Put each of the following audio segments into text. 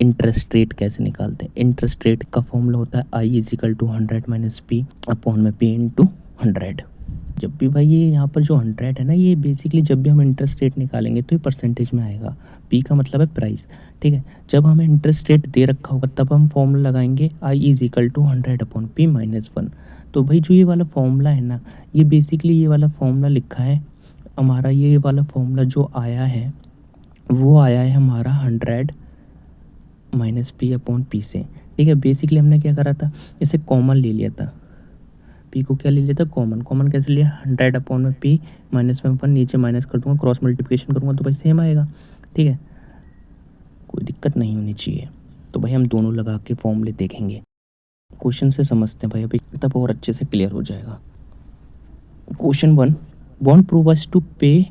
Interest rate कैसे निकालते हैं। इंटरेस्ट रेट का फॉर्मूला होता है I is equal to 100 minus P upon में पी इंटू 100। जब भी भाई ये यहाँ पर जो 100 है ना, ये बेसिकली जब भी हम इंटरेस्ट रेट निकालेंगे तो ये परसेंटेज में आएगा। पी का मतलब है प्राइस, ठीक है। जब हमें इंटरेस्ट रेट दे रखा होगा तब हम फॉर्मूला लगाएंगे I is equal to 100 upon P minus 1। तो भाई जो ये वाला फॉर्मूला है ना, ये बेसिकली ये वाला फॉर्मूला लिखा है हमारा, ये वाला फॉर्मूला जो आया है वो आया है हमारा 100 माइनस पी अपॉन पी से, ठीक है। बेसिकली हमने क्या करा था, इसे कॉमन ले लिया था, पी को क्या ले लिया था, कॉमन। कॉमन कैसे लिया, 100 अपॉन में पी माइनस में 1, नीचे माइनस कर दूंगा, क्रॉस मल्टीप्लिकेशन करूँगा तो भाई सेम आएगा, ठीक है। कोई दिक्कत नहीं होनी चाहिए। तो भाई हम दोनों लगा के फॉर्मूले देखेंगे, क्वेश्चन से समझते हैं भाई, अभी तब और अच्छे से क्लियर हो जाएगा। Question 1, bond prove us to pay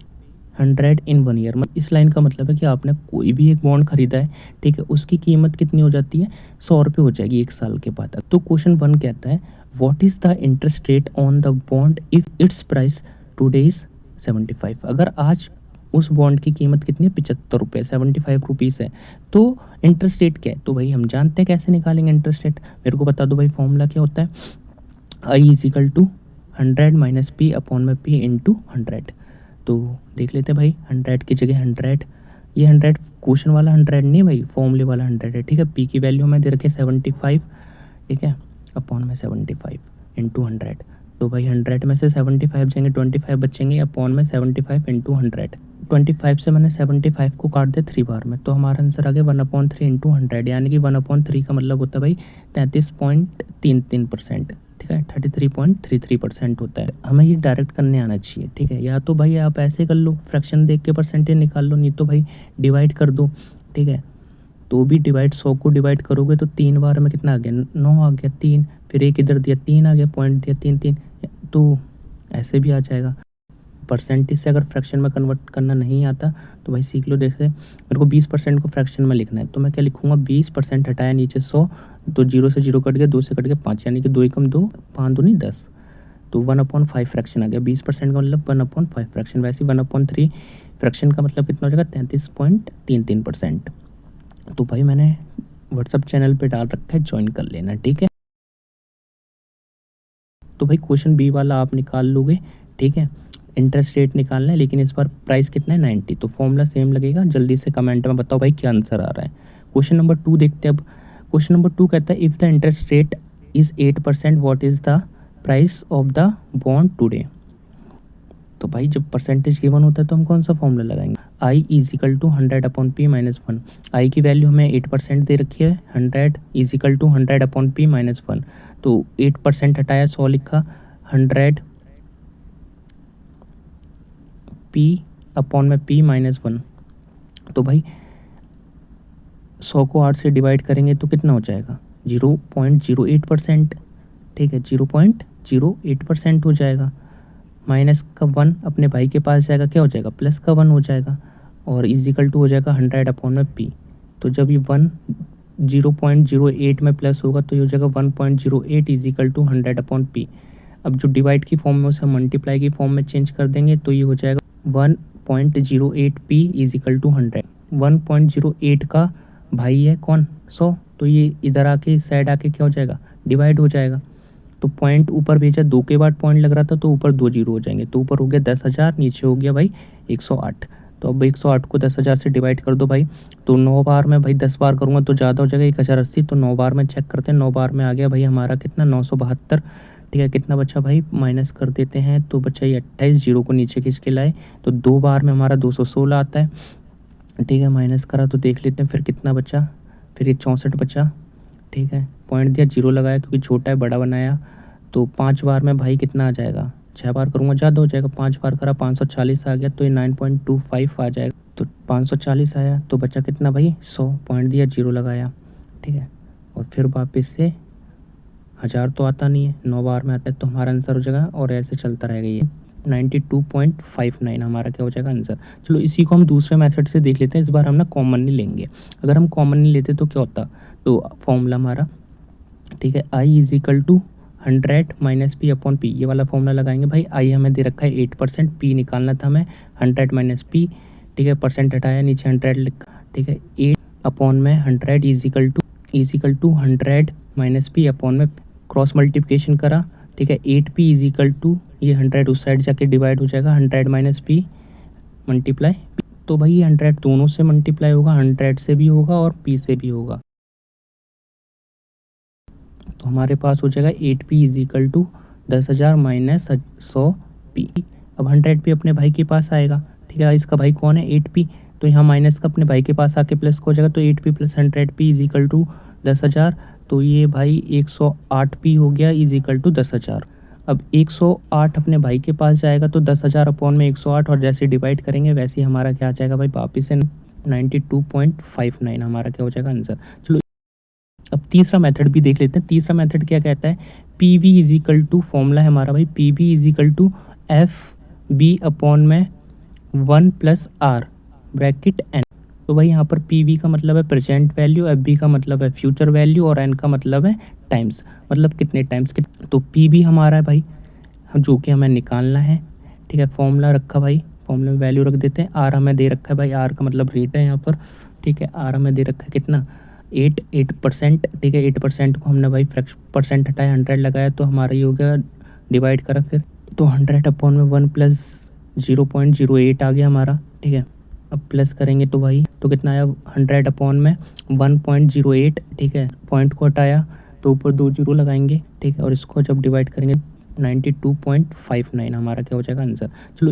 100 in 1 year. इस लाइन का मतलब है कि आपने कोई भी एक बॉन्ड खरीदा है, ठीक है, उसकी कीमत कितनी हो जाती है, 100 रुपये हो जाएगी 1 साल के बाद। तो क्वेश्चन 1 कहता है what is the interest rate on the bond if it's price today is 75। अगर आज उस बॉन्ड की कीमत कितनी है, 75 रुपये, 75 रुपीज़ है, तो इंटरेस्ट रेट क्या है। तो भाई हम जानते हैं कैसे निकालेंगे इंटरेस्ट रेट, मेरे को बता दो भाई। फॉर्मूला क्या होता है, I is equal to 100 minus P upon में पी इंटू 100। तो देख लेते हैं भाई, 100 की जगह 100, ये 100 क्वेश्चन वाला 100 नहीं भाई, फॉर्मूले वाला 100 है, ठीक है। पी की वैल्यू में दे रखे 75, ठीक है, अपॉन में 75 इंटू 100। तो भाई 100 में से 75 जाएंगे, 25 बचेंगे, अपॉन में 75 इंटू 100। 25 से मैंने 75 को काट दिया 3 बार में, तो हमारा आंसर आ गया 1/3 इंटू 100, यानी कि 1/3 का मतलब होता है भाई 33.33%, ठीक है, 33.33% होता है। हमें ये डायरेक्ट करने आना चाहिए, ठीक है। या तो भाई आप ऐसे कर लो, फ्रैक्शन देख के परसेंटेज निकाल लो, नहीं तो भाई डिवाइड कर दो, ठीक है। तो भी डिवाइड 100 को डिवाइड करोगे तो 3 बार में कितना आ गया, 9 आ गया, 3, फिर एक इधर दिया 3 आ गया, पॉइंट दिया 3 3, तो ऐसे भी आ जाएगा। परसेंटेज से अगर फ्रैक्शन में कन्वर्ट करना नहीं आता तो भाई सीख लो। जैसे मेरे को 20% को फ्रैक्शन में लिखना है, तो मैं क्या लिखूँगा, 20% हटाया नीचे 100, तो 0 से 0 कट गया, 2 से कट गया 5, यानी कि 2 एकम 2, 5 दूनी 10, तो 1/5 फ्रैक्शन आ गया। 20% का मतलब 1/5 फ्रैक्शन। वैसे 1/3 फ्रैक्शन का मतलब कितना हो जाएगा, 33.33%। तो भाई मैंने व्हाट्सअप चैनल पे डाल रखा है, ज्वाइन कर लेना, ठीक है। तो भाई क्वेश्चन बी वाला आप निकाल लोगे, ठीक है। इंटरेस्ट रेट निकालना है, लेकिन इस बार प्राइस कितना है, 90। तो फॉर्मूला सेम लगेगा। जल्दी से कमेंट में बताओ भाई क्या आंसर आ रहा है। क्वेश्चन नंबर 2 देखते हैं अब। क्वेश्चन नंबर 2 कहता है if the interest rate is 8%, what is the price of the bond today. तो भाई जब परसेंटेज गिवन होता है तो हम कौन सा फॉर्मूला लगाएंगे, I is equal to 100 upon P minus 1। I की वैल्यू हमें 8% दे रखी है, 100 is equal to 100 upon P minus 1। तो 8% हटाया, 100 लिखा, 100 पी अपॉन में पी माइनस 1। तो भाई 100 को 8 से डिवाइड करेंगे तो कितना हो जाएगा, 0.08%, ठीक है, 0.08% हो जाएगा। माइनस का 1 अपने भाई के पास जाएगा, क्या हो जाएगा, प्लस का 1 हो जाएगा, और इजिकल टू हो जाएगा 100 अपॉन में पी। तो जब ये 1 0.08 में प्लस होगा तो ये हो जाएगा 1.08 इजिकल टू 100 अपॉन पी। अब जो डिवाइड की फॉर्म में उसे मल्टीप्लाई की फॉर्म में चेंज कर देंगे तो ये हो जाएगा 1.08 पी इजिकल टू 100। 1.08 का भाई है कौन, 100, तो ये इधर आके साइड आके क्या हो जाएगा, डिवाइड हो जाएगा। तो पॉइंट ऊपर भेजा, 2 के बाद पॉइंट लग रहा था तो ऊपर 2 जीरो हो जाएंगे, तो ऊपर हो गया 10,000, नीचे हो गया भाई 108। तो अब 108 को 10,000 से डिवाइड कर दो भाई, तो 9 बार में भाई 10 बार करूँगा तो ज़्यादा हो जाएगा, 1080। तो 9 बार में चेक करते हैं, 9 बार में आ गया भाई हमारा कितना, 972, ठीक है। कितना बचा भाई, माइनस कर देते हैं, तो बचा ये 28, जीरो को नीचे खींच के लाए तो 2 बार में हमारा 216 आता है, ठीक है। माइनस करा तो देख लेते हैं फिर कितना बचा, फिर ये 64 बचा, ठीक है। पॉइंट दिया, जीरो लगाया क्योंकि छोटा है, बड़ा बनाया, तो 5 बार में भाई कितना आ जाएगा, 6 बार करूँगा ज़्यादा हो जाएगा, 5 बार करा 540 आ गया, तो ये 9.25 आ जाएगा। तो 540 आया तो बचा कितना भाई 100, पॉइंट दिया, जीरो लगाया, ठीक है। और फिर वापस से 1000 तो आता नहीं है, 9 बार में आता है, तो हमारा आंसर हो जाएगा, और ऐसे चलता रहेगा ये 92.59 हमारा क्या हो जाएगा आंसर। चलो इसी को हम दूसरे मेथड से देख लेते हैं। इस बार हम ना कॉमन नहीं लेंगे, अगर हम कॉमन नहीं लेते तो क्या होता, तो फॉर्मूला हमारा, ठीक है, I is equal to 100 minus P upon P, ये वाला फॉर्मूला लगाएंगे भाई। आई हमें दे रखा है 8%, पी निकालना था हमें 100 माइनस पी, ठीक है। परसेंट हटाया, नीचे 100 लिखा, ठीक है। 8 अपॉन में 100 equal to 100 minus P upon में क्रॉस मल्टीप्लिकेशन करा, ठीक है। 8p इजिकल टू ये 100 उस साइड जाके डिवाइड हो जाएगा, 100 माइनस पी मल्टीप्लाई, तो भाई ये 100 दोनों से मल्टीप्लाई होगा, 100 से भी होगा और p से भी होगा, तो हमारे पास हो जाएगा 8p is equal to 10,000 minus 100p। अब 100p अपने भाई के पास आएगा, ठीक है। इसका भाई कौन है 8p, तो यहाँ माइनस का अपने भाई के पास आके प्लस का हो जाएगा, तो 8p plus 100p is equal to 10,000, तो ये भाई 108p हो गया इजिकल टू 10,000। अब 108 अपने भाई के पास जाएगा तो 10,000 अपॉन में 108, और जैसे डिवाइड करेंगे वैसे ही हमारा क्या आ जाएगा भाई वापिस से 92.59 हमारा क्या हो जाएगा आंसर। चलो अब तीसरा मेथड भी देख लेते हैं। तीसरा मेथड क्या कहता है, P V equal to, formula है हमारा भाई P V equal to F B upon में 1 प्लस आर ब्रैकेट एन। तो भाई यहाँ पर पी वी का मतलब है प्रेजेंट वैल्यू, एफ बी का मतलब है फ्यूचर वैल्यू, और एन का मतलब है टाइम्स, मतलब कितने टाइम्स के। तो पी वी हमारा है भाई जो कि हमें निकालना है, ठीक है। फॉर्मूला रखा भाई, फॉर्मूले में वैल्यू रख देते हैं। आर हमें दे रखा है भाई, आर का मतलब रेट है यहाँ पर, ठीक है। आर हमें दे रखा है कितना 8%, ठीक है। 8% को हमने भाई परसेंट हटाया, 100 लगाया, तो हमारा ये हो गया, डिवाइड करा फिर, तो 100 अपॉन में 1 प्लस 0.08 आ गया हमारा, ठीक है। अब प्लस करेंगे तो भाई तो कितना आया 100 अपॉन में 1.08, ठीक है। पॉइंट को हटाया तो ऊपर 2 जीरो लगाएंगे, ठीक है। और इसको जब डिवाइड करेंगे 92.59 हमारा क्या हो जाएगा आंसर। चलो